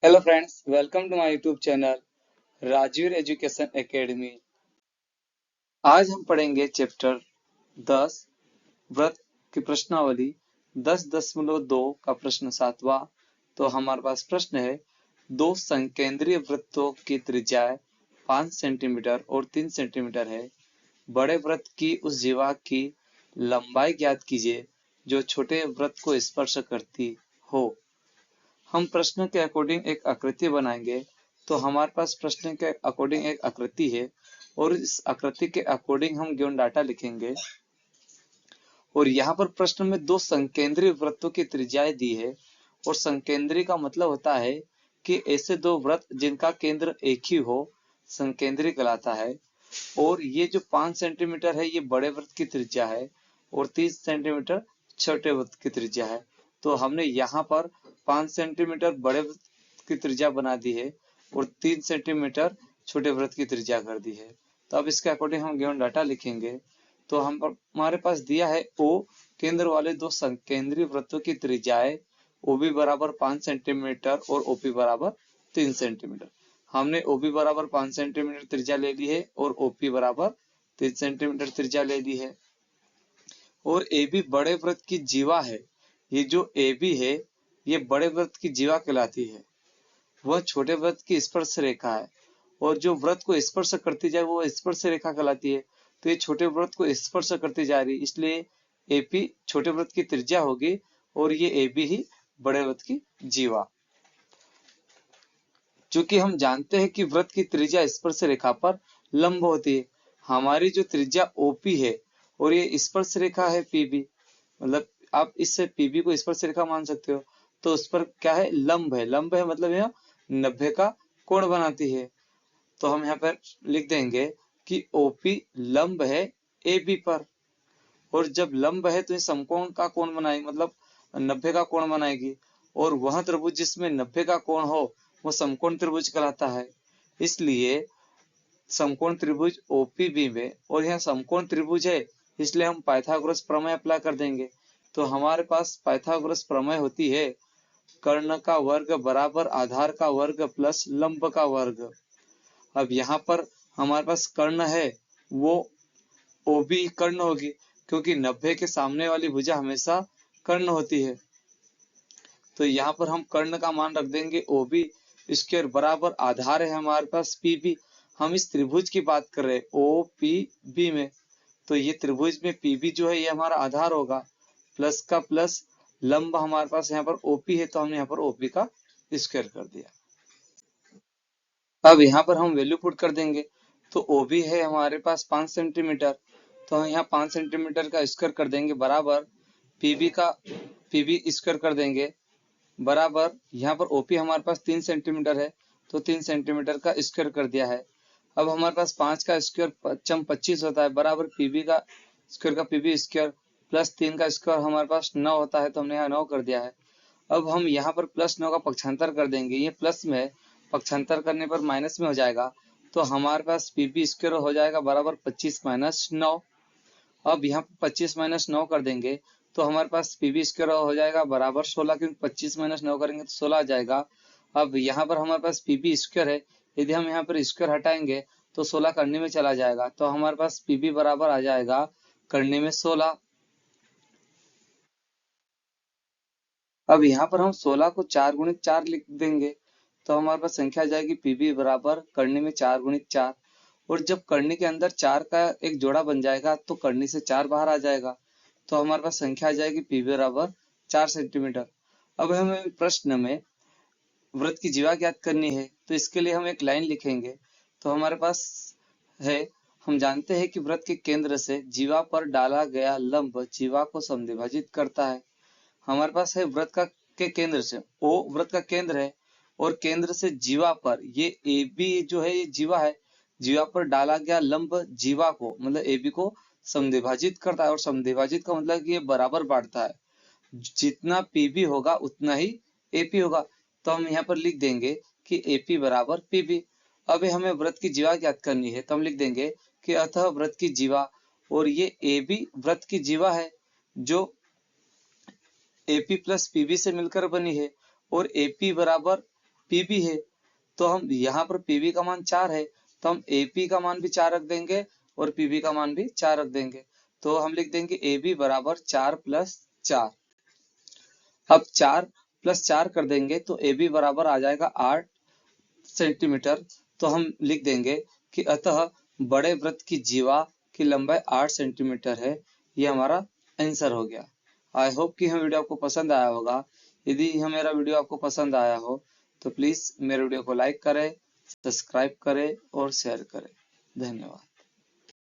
Hello friends, welcome to my YouTube channel Rajveer education academy. आज हम पढ़ेंगे चैप्टर 10 व्रत की प्रश्नावली 10.2 का प्रश्न 7वां। तो हमारे पास प्रश्न है, दो संकेंद्रीय वृत्तों की त्रिज्याएं 5 सेंटीमीटर और 3 सेंटीमीटर है। बड़े वृत्त की उस जीवा की लंबाई ज्ञात कीजिए जो छोटे वृत्त को स्पर्श करती हो। हम प्रश्न के अकॉर्डिंग एक आकृति बनाएंगे। तो हमारे पास प्रश्न के अकॉर्डिंग एक आकृति है और इस आकृति के अकॉर्डिंग हम गिवन डाटा लिखेंगे। और यहाँ पर प्रश्न में दो संकेंद्रीय वृत्तों की त्रिज्याएं दी है और संकेंद्रीय का मतलब होता है कि ऐसे दो वृत्त जिनका केंद्र एक ही हो, संकेंद्रीय कहलाता है। और ये जो 5 सेंटीमीटर है ये बड़े वृत्त की त्रिज्या है और 30 सेंटीमीटर छोटे वृत्त की त्रिज्या है। तो हमने यहाँ पर 5 सेंटीमीटर बड़े वृत्त की त्रिज्या बना दी है और 3 सेंटीमीटर छोटे वृत्त की त्रिज्या कर दी है। तो अब इसके अकॉर्डिंग हम गिवन डाटा लिखेंगे। तो हमारे पास दिया है ओ केंद्र वाले दो संकेंद्रीय वृत्तों की त्रिज्याएं OB बराबर 5 सेंटीमीटर और OP बराबर 3 सेंटीमीटर। हमने OB बराबर 5 सेंटीमीटर त्रिज्या ले ली है और OP बराबर 3 सेंटीमीटर त्रिज्या ले ली है। और AB बड़े वृत्त की जीवा है। ये जो AB है ये बड़े वृत्त की जीवा कहलाती है। वह छोटे वृत्त की स्पर्श रेखा है और जो वृत्त को स्पर्श करती जाए वो स्पर्श रेखा कहलाती है। तो ये छोटे वृत्त को स्पर्श करती जा रही है, इसलिए AP छोटे वृत्त की त्रिज्या होगी और ये AB ही बड़े वृत्त की जीवा। चूंकि हम जानते हैं कि वृत्त की त्रिज्या स्पर्श रेखा पर लंब होती है। हमारी जो त्रिज्या OP है और ये स्पर्श रेखा है PB, मतलब आप इससे PB को स्पर्श रेखा मान सकते हो। तो उस पर क्या है, लंब है। लंब है मतलब यह 90 का कोण बनाती है। तो हम यहाँ पर लिख देंगे कि OP लंब है AB पर। और जब लंब है तो ये समकोण का कोण बनाएगी, मतलब 90 का कोण बनाएगी। और वह त्रिभुज जिसमें 90 का कोण हो वो समकोण त्रिभुज कहलाता है। इसलिए समकोण त्रिभुज OPB में, और यहाँ समकोण त्रिभुज है इसलिए हम पाइथागोरस प्रमेय अप्लाई कर देंगे। तो हमारे पास पाइथागोरस प्रमेय होती है, कर्ण का वर्ग बराबर आधार का वर्ग प्लस लंब का वर्ग। अब यहाँ पर हमारे पास कर्ण है वो OB कर्ण होगी, क्योंकि 90 के सामने वाली भुजा हमेशा कर्ण होती है। तो यहाँ पर हम कर्ण का मान रख देंगे OB स्क्वायर बराबर आधार है हमारे पास PB। हम इस त्रिभुज की बात कर रहे हैं OPB में। तो ये त्रिभुज में PB जो है ये हमारा आधार होगा, प्लस का प्लस लंब हमारे पास यहाँ पर OP है तो हमने यहाँ पर OP का स्क्वायर कर दिया। अब यहाँ पर हम वैल्यू पुट कर देंगे। तो OB है हमारे पास 5 सेंटीमीटर, तो हम यहाँ 5 सेंटीमीटर का स्क्वायर कर देंगे बराबर PB स्क्वायर कर देंगे बराबर, यहाँ पर OP हमारे पास 3 सेंटीमीटर है तो 3 सेंटीमीटर का स्क्वायर कर दिया है। अब हमारे पास 5 का स्क्वायर 25 होता है बराबर PB का स्क्वायर का PB स्क्वायर प्लस 3 का स्क्वायर हमारे पास 9 होता है तो हमने यहाँ 9 कर दिया है। अब हम यहाँ पर प्लस 9 का पक्षांतर कर देंगे, ये प्लस में है, पक्षांतर करने पर माइनस में हो जाएगा। तो हमारे पास PB स्क्वायर हो जाएगा बराबर 25 माइनस 9। अब यहाँ पर 25 माइनस 9 कर देंगे तो हमारे पास PB स्क्वायर हो जाएगा बराबर 16, क्योंकि 25 माइनस 9 करेंगे तो 16 आ जाएगा। अब यहाँ पर हमारे पास PB स्क्वायर है, यदि हम यहाँ पर स्क्वायर हटाएंगे तो 16 करने में चला जाएगा। तो हमारे पास PB बराबर आ जाएगा करने में 16। अब यहाँ पर हम 16 को 4 गुणित 4 लिख देंगे तो हमारे पास संख्या आ जाएगी PB बराबर करने में 4 गुणित 4। और जब करनी के अंदर 4 का एक जोड़ा बन जाएगा तो करनी से 4 बाहर आ जाएगा तो हमारे पास संख्या आ जाएगी PB बराबर 4 सेंटीमीटर। अब हमें प्रश्न में वृत्त की जीवा ज्ञात करनी है तो इसके लिए हम एक लाइन लिखेंगे। तो हमारे पास है, हम जानते हैं कि वृत्त के केंद्र से जीवा पर डाला गया लंब जीवा को समद्विभाजित करता है। हमारे पास है वृत्त का के केंद्र से O वृत्त का केंद्र है और केंद्र से जीवा पर ये AB जो है ये जीवा है, जीवा पर डाला गया लंब जीवा को मतलब AB को समद्विभाजित करता है। और समद्विभाजित का मतलब कि ये बराबर बांटता है, जितना PB होगा उतना ही AP होगा। तो हम यहाँ पर लिख देंगे कि AP बराबर PB। अब हमें वृत्त की जीवा ज्ञात करनी है तो हम लिख देंगे कि अतः वृत्त की जीवा, और ये AB वृत्त की जीवा है जो AP प्लस PB से मिलकर बनी है। और AP बराबर पीबी है, तो हम यहाँ पर पीबी का मान 4 है, तो हम एपी का मान भी 4 रख देंगे और पीबी का मान भी 4 रख देंगे। तो हम लिख देंगे एबी बराबर 4 + 4। अब 4 + 4 कर देंगे तो एबी बराबर आ जाएगा 8 सेंटीमीटर। तो हम लिख देंगे कि अतः बड़े वृत्त की जीवा की लंबाई 8 सेंटीमीटर है। ये हमारा आंसर हो गया। आई होप कि यह वीडियो आपको पसंद आया होगा। यदि यह मेरा वीडियो आपको पसंद आया हो तो प्लीज मेरे वीडियो को लाइक करें, सब्सक्राइब करें और शेयर करें। धन्यवाद।